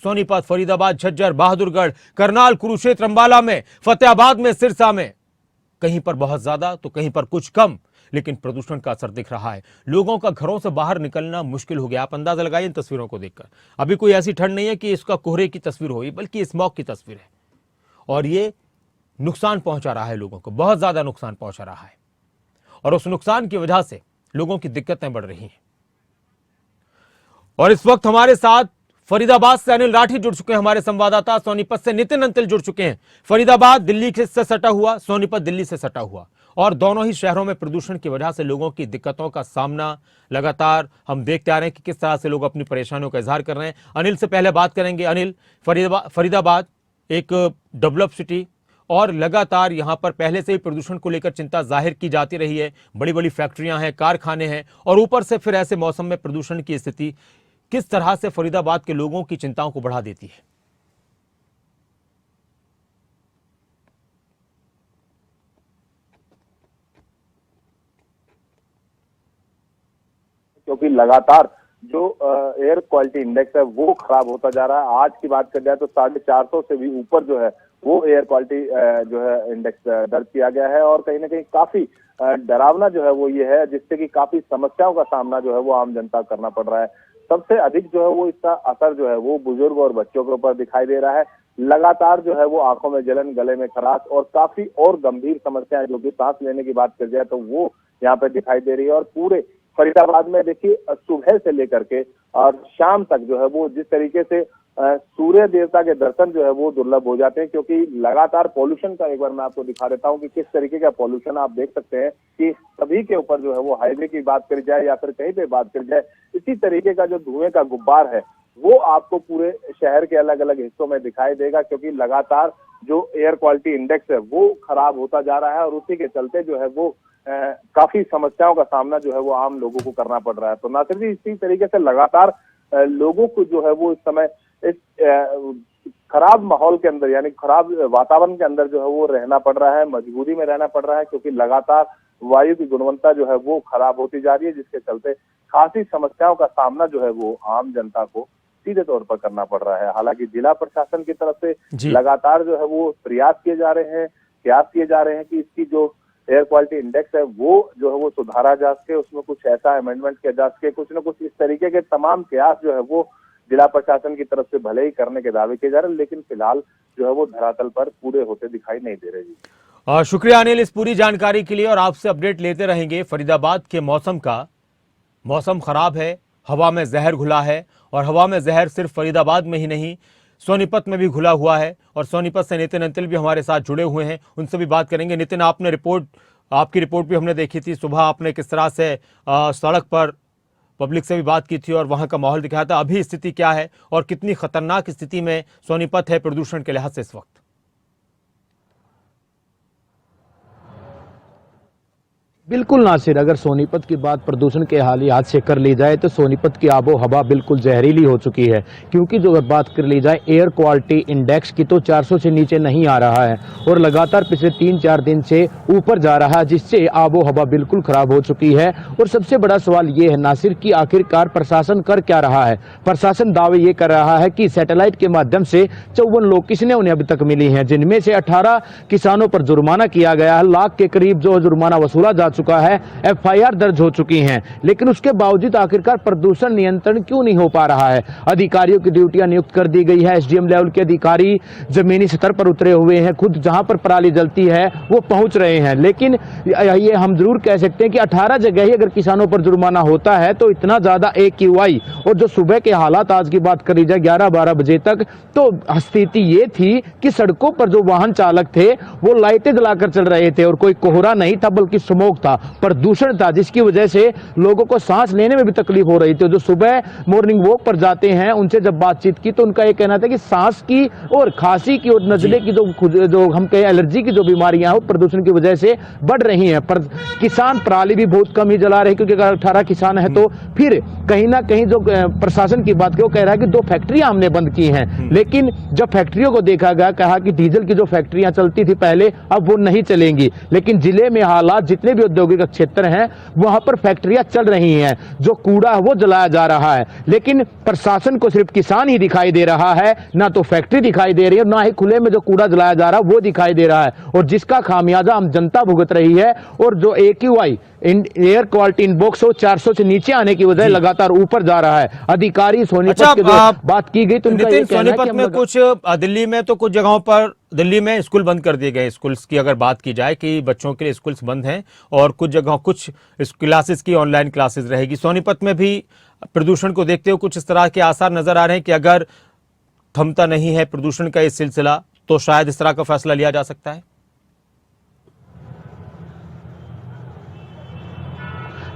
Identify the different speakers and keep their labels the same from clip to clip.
Speaker 1: सोनीपत, फरीदाबाद, झज्जर, बहादुरगढ़, करनाल, कुरुक्षेत्र, अंबाला में, फतेहाबाद में, सिरसा में कहीं पर बहुत ज्यादा तो कहीं पर कुछ कम, लेकिन प्रदूषण का असर दिख रहा है। लोगों का घरों से बाहर निकलना मुश्किल हो गया। आप अंदाजा लगाइए इन तस्वीरों को देखकर। अभी कोई ऐसी ठंड नहीं है कि इसका कोहरे की तस्वीर हो, बल्कि स्मॉग की तस्वीर है। और ये नुकसान पहुंचा रहा है लोगों को, बहुत ज्यादा नुकसान पहुंचा रहा है। और उस नुकसान की वजह से लोगों की दिक्कतें बढ़ रही हैं। और इस वक्त हमारे साथ फरीदाबाद से अनिल राठी जुड़ चुके हैं, हमारे संवाददाता। सोनीपत से नितिन अंतिल जुड़ चुके हैं। फरीदाबाद दिल्ली से सटा हुआ, सोनीपत दिल्ली से सटा हुआ, और दोनों ही शहरों में प्रदूषण की वजह से लोगों की दिक्कतों का सामना लगातार हम देखते आ रहे हैं कि किस तरह से लोग अपनी परेशानियों का इजहार कर रहे हैं। अनिल से पहले बात करेंगे। अनिल, फरीदाबाद एक डेवलप सिटी, और लगातार यहां पर पहले से ही प्रदूषण को लेकर चिंता जाहिर की जाती रही है। बड़ी बड़ी फैक्ट्रियां हैं, कारखाने हैं, और ऊपर से फिर ऐसे मौसम में प्रदूषण की स्थिति किस तरह से फरीदाबाद के लोगों की चिंताओं को बढ़ा देती है।
Speaker 2: क्योंकि लगातार जो एयर क्वालिटी इंडेक्स है वो खराब होता जा रहा है। आज की बात कर जाए तो 450 से भी ऊपर जो है वो एयर क्वालिटी जो है इंडेक्स दर्ज किया गया है। और कहीं ना कहीं काफी डरावना जो है वो ये है, जिससे कि काफी समस्याओं का सामना जो है वो आम जनता को करना पड़ रहा है। सबसे अधिक जो है वो इसका असर जो है वो बुजुर्ग और बच्चों के ऊपर दिखाई दे रहा है। लगातार जो है वो आंखों में जलन, गले में खराश और काफी और गंभीर समस्याएं जो कि सांस लेने की बात कर जाए तो वो यहाँ पे दिखाई दे रही है। और पूरे फरीदाबाद में देखिए सुबह से लेकर के और शाम तक जो है वो जिस तरीके से सूर्य देवता के दर्शन जो है वो दुर्लभ हो जाते हैं, क्योंकि लगातार पॉल्यूशन का एक बार मैं आपको दिखा देता हूं कि किस तरीके का पॉल्यूशन आप देख सकते हैं कि सभी के ऊपर जो है वो हाईवे की बात करी जाए या फिर कहीं पे बात करी जाए, इसी तरीके का जो धुएं का गुब्बार है वो आपको पूरे शहर के अलग अलग हिस्सों में दिखाई देगा। क्योंकि लगातार जो एयर क्वालिटी इंडेक्स है वो खराब होता जा रहा है और उसी के चलते जो है वो काफी समस्याओं का सामना जो है वो आम लोगों को करना पड़ रहा है। तो नासिर जी, इसी तरीके से लगातार लोगों को जो है वो इस समय इस खराब माहौल के अंदर, यानी खराब वातावरण के अंदर जो है वो रहना पड़ रहा है, मजबूरी में रहना पड़ रहा है, क्योंकि लगातार वायु की गुणवत्ता जो है वो खराब होती जा रही है, जिसके चलते खासी समस्याओं का सामना जो है वो आम जनता को सीधे तौर पर करना पड़ रहा है। हालांकि जिला प्रशासन की तरफ से लगातार जो है वो प्रयास किए जा रहे हैं कि इसकी जो एयर क्वालिटी इंडेक्स है वो जो है वो सुधारा जा सके, उसमें कुछ ऐसा अमेंडमेंट किया जा सके, कुछ न कुछ इस तरीके के तमाम प्रयास जो है वो जिला प्रशासन की तरफ से भले ही करने के दावे किए जा रहे हैं, लेकिन फिलहाल जो है वो धरातल पर पूरे होते दिखाई नहीं दे रहे।
Speaker 1: शुक्रिया अनिल इस पूरी जानकारी के लिए, और आपसे अपडेट लेते रहेंगे। फरीदाबाद के मौसम खराब है, हवा में जहर घुला है, और हवा में जहर सिर्फ फरीदाबाद में ही नहीं, सोनीपत में भी घुला हुआ है। और सोनीपत से नितिन अंतिल भी हमारे साथ जुड़े हुए हैं, उनसे भी बात करेंगे। नितिन, आपकी रिपोर्ट भी हमने देखी थी सुबह, आपने किस तरह से सड़क पर पब्लिक से भी बात की थी और वहां का माहौल दिखाया था। अभी स्थिति क्या है और कितनी खतरनाक स्थिति में सोनीपत है प्रदूषण के लिहाज से इस वक्त?
Speaker 3: बिल्कुल नासिर, अगर सोनीपत की बात प्रदूषण के हालात से कर ली जाए तो सोनीपत की आबो हवा बिल्कुल जहरीली हो चुकी है। क्योंकि जो बात कर ली जाए एयर क्वालिटी इंडेक्स की तो 400 से नीचे नहीं आ रहा है और लगातार पिछले 3-4 दिन से ऊपर जा रहा है, जिससे आबो हवा बिल्कुल खराब हो चुकी है। और सबसे बड़ा सवाल ये है नासिर कि आखिरकार प्रशासन कर क्या रहा है। प्रशासन दावे ये कर रहा है कि सैटेलाइट के माध्यम से 54 लोकेशनें उन्हें अभी तक मिली हैं, जिनमें से 18 किसानों पर जुर्माना किया गया है। लाख के करीब जो जुर्माना वसूला जा चुका है, एफआईआर दर्ज हो चुकी हैं, लेकिन उसके बावजूद आखिरकार प्रदूषण नियंत्रण क्यों नहीं हो पा रहा है। अधिकारियों की ड्यूटियां नियुक्त कर दी गई है, एसडीएम लेवल के अधिकारी जमीनी स्तर पर उतरे हुए हैं, खुद जहां पर पराली जलती है वो पहुंच रहे हैं। लेकिन ये हम जरूर कह सकते हैं कि 18 जगह ही अगर किसानों पर जुर्माना होता है तो इतना ज्यादा एक्यूआई, और जो सुबह के हालात आज की बात करी जाए 11-12 बजे तक, तो स्थिति ये थी कि सड़कों पर जो वाहन चालक थे वो लाइटें जलाकर चल रहे थे और कोई कोहरा नहीं था बल्कि स्मोक था, प्रदूषण था, जिसकी वजह से लोगों को सांस लेने में भी तकलीफ हो रही थी। जो सुबह मॉर्निंग वॉक पर जाते हैं उनसे जब बातचीत की तो उनका यह कहना था कि सांस की और खांसी की और नजले की जो हम कहें एलर्जी की जो बीमारियां हैं प्रदूषण की वजह से बढ़ रही हैं। पर किसान पराली भी बहुत कम ही जला रहे हैं, क्योंकि अगर 18 किसान है तो फिर कहीं ना कहीं जो प्रशासन की बात की वो कह रहा है कि 2 फैक्ट्रियां हमने बंद की हैं। लेकिन जब फैक्ट्रियों को देखा गया, कहा कि डीजल की जो फैक्ट्रियां चलती थी पहले अब वो नहीं चलेंगी। लेकिन जिले में हालात जितने भी औद्योगिक क्षेत्र हैं वहां पर फैक्ट्रियां चल रही हैं, जो कूड़ा है वो जलाया जा रहा है, लेकिन प्रशासन को सिर्फ किसान ही दिखाई दे रहा है, ना तो फैक्ट्री दिखाई दे रही है, ना ही खुले में जो कूड़ा जलाया जा रहा है वो दिखाई दे रहा है, और जिसका खामियाजा हम जनता भुगत रही है। और जो AQI एयर क्वालिटी इंडेक्स 400 से नीचे आने की वजह लगातार ऊपर जा रहा है। अधिकारी सोनीपत की बात की गई तो उनका ये कहना है कि
Speaker 1: सोनीपत में कुछ दिल्ली में तो कुछ जगहों पर दिल्ली में स्कूल बंद कर दिए गए। स्कूल्स की अगर बात की जाए कि बच्चों के लिए स्कूल्स बंद हैं और कुछ जगहों कुछ क्लासेस की ऑनलाइन क्लासेस रहेगी। सोनीपत में भी प्रदूषण को देखते हुए कुछ इस तरह के आसार नजर आ रहे हैं कि अगर थमता नहीं है प्रदूषण का ये सिलसिला तो शायद इस तरह का फैसला लिया जा सकता है।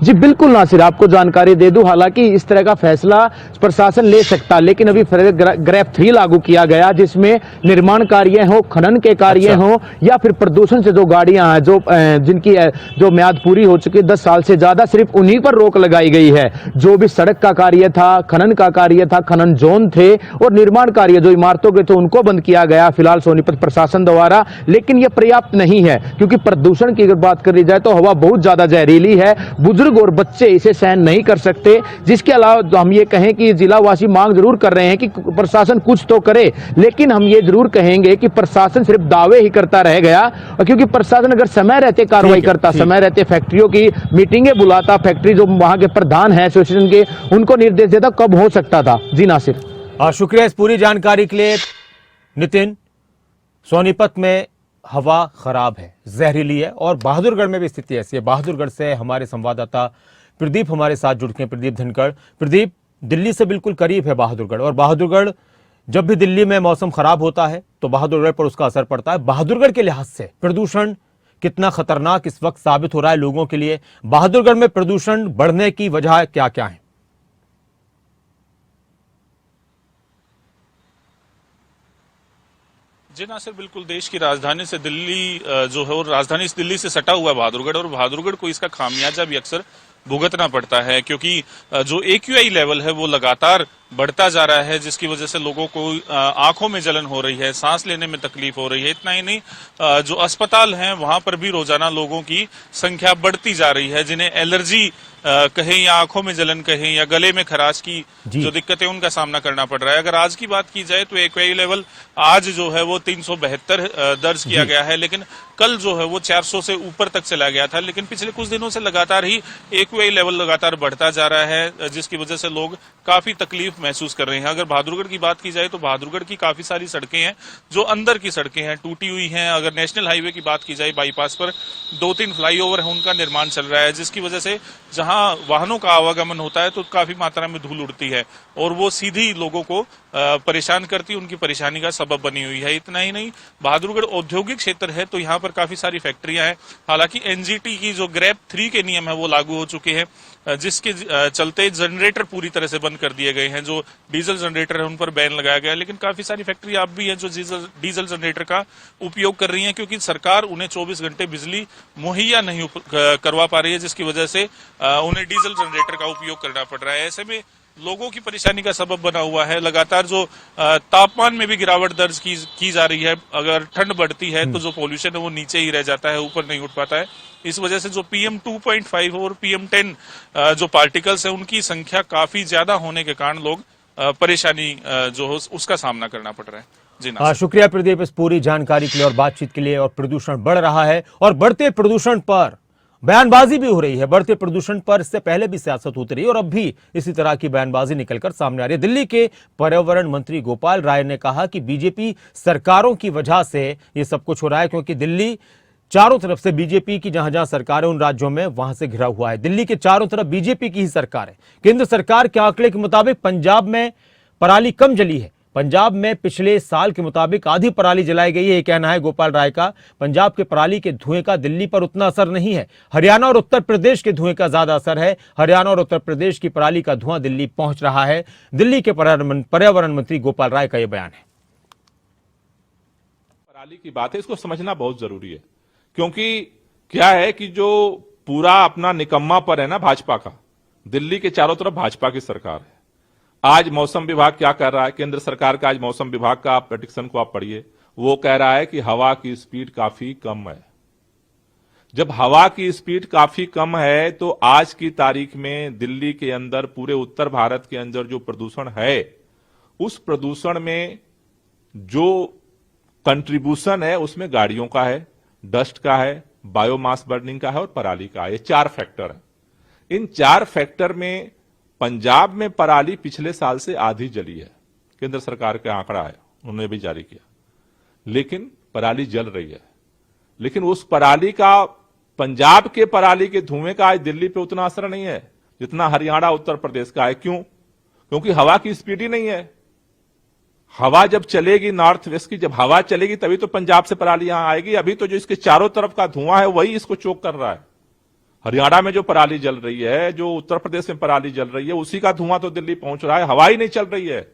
Speaker 3: जी बिल्कुल नासिर, आपको जानकारी दे दूं, हालांकि इस तरह का फैसला प्रशासन ले सकता, लेकिन अभी ग्रेफ 3 लागू किया गया जिसमें निर्माण कार्य हो, खनन के कार्य हो या फिर प्रदूषण से जो गाड़ियां हैं जो जिनकी जो म्याद पूरी हो चुकी है 10 साल से ज्यादा, सिर्फ उन्हीं पर रोक लगाई गई है। जो भी सड़क का कार्य था, खनन का कार्य था, खनन जोन थे और निर्माण कार्य जो इमारतों के थे उनको बंद किया गया फिलहाल सोनीपत प्रशासन द्वारा। लेकिन यह पर्याप्त नहीं है, क्योंकि प्रदूषण की अगर बात करी जाए तो हवा बहुत ज्यादा जहरीली है, बुजुर्ग और बच्चे इसे सहन नहीं कर सकते। जिसके अलावा हम ये कहें कि जिलावासी मांग जरूर कर रहे हैं कि प्रशासन कुछ तो करे, लेकिन हम ये जरूर कहेंगे कि प्रशासन सिर्फ दावे ही करता रह गया, क्योंकि प्रशासन अगर समय रहते कार्रवाई करता, समय रहते फैक्ट्रियों की मीटिंगें बुलाता, फैक्ट्री जो वहां के प्रधान है एसोसिएशन के उनको निर्देश देता, कब हो सकता था। जी नासिर,
Speaker 1: शुक्रिया इस पूरी जानकारी के लिए नितिन। सोनीपत में हवा खराब है, जहरीली है और बहादुरगढ़ में भी स्थिति ऐसी है। बहादुरगढ़ से हमारे संवाददाता प्रदीप हमारे साथ जुड़ गए, प्रदीप धनखड़। प्रदीप, दिल्ली से बिल्कुल करीब है बहादुरगढ़ और बहादुरगढ़ जब भी दिल्ली में मौसम खराब होता है तो बहादुरगढ़ पर उसका असर पड़ता है। बहादुरगढ़ के लिहाज से प्रदूषण कितना खतरनाक इस वक्त साबित हो रहा है लोगों के लिए? बहादुरगढ़ में प्रदूषण बढ़ने की वजह क्या क्या है?
Speaker 4: जी नासिर, बिल्कुल देश की राजधानी से दिल्ली जो है वो राजधानी दिल्ली से सटा हुआ है बहादुरगढ़, और बहादुरगढ़ को इसका खामियाजा भी अक्सर भुगतना पड़ता है, क्योंकि जो AQI लेवल है वो लगातार बढ़ता जा रहा है, जिसकी वजह से लोगों को आंखों में जलन हो रही है, सांस लेने में तकलीफ हो रही है। इतना ही नहीं, जो अस्पताल हैं वहां पर भी रोजाना लोगों की संख्या बढ़ती जा रही है, जिन्हें एलर्जी कहें या आंखों में जलन कहें या गले में खराश की जो दिक्कतें उनका सामना करना पड़ रहा है। अगर आज की बात की जाए तो AQI लेवल आज जो है वो 372 दर्ज किया गया है, लेकिन कल जो है वो 400 से ऊपर तक चला गया था। लेकिन पिछले कुछ दिनों से लगातार ही AQI लेवल लगातार बढ़ता जा रहा है, जिसकी वजह से लोग काफी तकलीफ महसूस कर रहे हैं। अगर बहादुरगढ़ की बात की जाए तो बहादुरगढ़ की काफी सारी सड़कें हैं जो अंदर की सड़कें हैं, टूटी हुई हैं। अगर नेशनल हाईवे की बात की जाए, बाईपास पर 2-3 फ्लाईओवर है, उनका निर्माण चल रहा है, जिसकी वजह से जहां वाहनों का आवागमन होता है तो काफी मात्रा में धूल उड़ती है और वो सीधी लोगों को परेशान करती, उनकी परेशानी का सबब बनी हुई है। इतना ही नहीं, बहादुरगढ़ औद्योगिक क्षेत्र है तो यहाँ पर काफी सारी फैक्ट्रियां हैं। हालांकि NGT की जो ग्रेफ 3 के नियम है वो लागू हो चुके हैं, जिसके चलते जनरेटर पूरी तरह से बंद कर दिए गए हैं। जो डीजल जनरेटर है उन पर बैन लगाया गया है, लेकिन काफी सारी फैक्ट्री अब भी है जो डीजल जनरेटर का उपयोग कर रही हैं, क्योंकि सरकार उन्हें 24 घंटे बिजली मुहैया नहीं करवा पा रही है, जिसकी वजह से उन्हें डीजल जनरेटर का उपयोग करना पड़ रहा है। ऐसे में लोगों की परेशानी का सबब बना हुआ है। लगातार जो तापमान में भी गिरावट दर्ज की जा रही है। अगर ठंड बढ़ती है तो जो पोल्यूशन है वो नीचे ही रह जाता है, ऊपर नहीं उठ पाता है। इस वजह से जो PM 2.5 और PM 10 जो पार्टिकल्स है उनकी संख्या काफी ज्यादा होने के कारण लोग परेशानी जो हो उसका सामना करना पड़ रहा है। जी ना,
Speaker 1: शुक्रिया प्रदीप इस पूरी जानकारी के लिए और बातचीत के लिए। और प्रदूषण बढ़ रहा है और बढ़ते प्रदूषण पर बयानबाजी भी हो रही है। बढ़ते प्रदूषण पर इससे पहले भी सियासत होती रही और अब भी इसी तरह की बयानबाजी निकलकर सामने आ रही है। दिल्ली के पर्यावरण मंत्री गोपाल राय ने कहा कि बीजेपी सरकारों की वजह से ये सब कुछ हो रहा है, क्योंकि दिल्ली चारों तरफ से बीजेपी की जहां जहां सरकार है उन राज्यों में वहां से घिरा हुआ है। दिल्ली के चारों तरफ बीजेपी की ही सरकार है। केंद्र सरकार के आंकड़े के मुताबिक पंजाब में पराली कम जली है। पंजाब में पिछले साल के मुताबिक आधी पराली जलाई गई है, ये कहना है गोपाल राय का। पंजाब के पराली के धुएं का दिल्ली पर उतना असर नहीं है। हरियाणा और उत्तर प्रदेश के धुएं का ज्यादा असर है। हरियाणा और उत्तर प्रदेश की पराली का धुआं दिल्ली पहुंच रहा है। दिल्ली के पर्यावरण मंत्री गोपाल राय का यह बयान है।
Speaker 5: पराली की बात है, इसको समझना बहुत जरूरी है, क्योंकि क्या है कि जो पूरा अपना निकम्मापन है ना भाजपा का, दिल्ली के चारों तरफ भाजपा की सरकार है। आज मौसम विभाग क्या कर रहा है, केंद्र सरकार का आज मौसम विभाग का प्रेडिक्शन को आप पढ़िए, वो कह रहा है कि हवा की स्पीड काफी कम है। जब हवा की स्पीड काफी कम है तो आज की तारीख में दिल्ली के अंदर, पूरे उत्तर भारत के अंदर जो प्रदूषण है, उस प्रदूषण में जो कंट्रीब्यूशन है उसमें गाड़ियों का है, डस्ट का है, बायोमास बर्निंग का है और पराली का है। ये 4 फैक्टर है। इन 4 फैक्टर में पंजाब में पराली पिछले साल से आधी जली है। केंद्र सरकार का आंकड़ा है, उन्होंने भी जारी किया। लेकिन पराली जल रही है। लेकिन उस पराली का, पंजाब के पराली के धुएं का आज दिल्ली पे उतना असर नहीं है जितना हरियाणा, उत्तर प्रदेश का है। क्यों? क्योंकि हवा की स्पीड ही नहीं है। हवा जब चलेगी, नॉर्थ वेस्ट की जब हवा चलेगी तभी तो पंजाब से पराली यहां आएगी। अभी तो जो इसके चारों तरफ का धुआं है वही इसको चोक कर रहा है। हरियाणा में जो पराली जल रही है, जो उत्तर प्रदेश में पराली जल रही है, उसी का धुआं तो दिल्ली पहुंच रहा है। हवा ही नहीं चल रही है।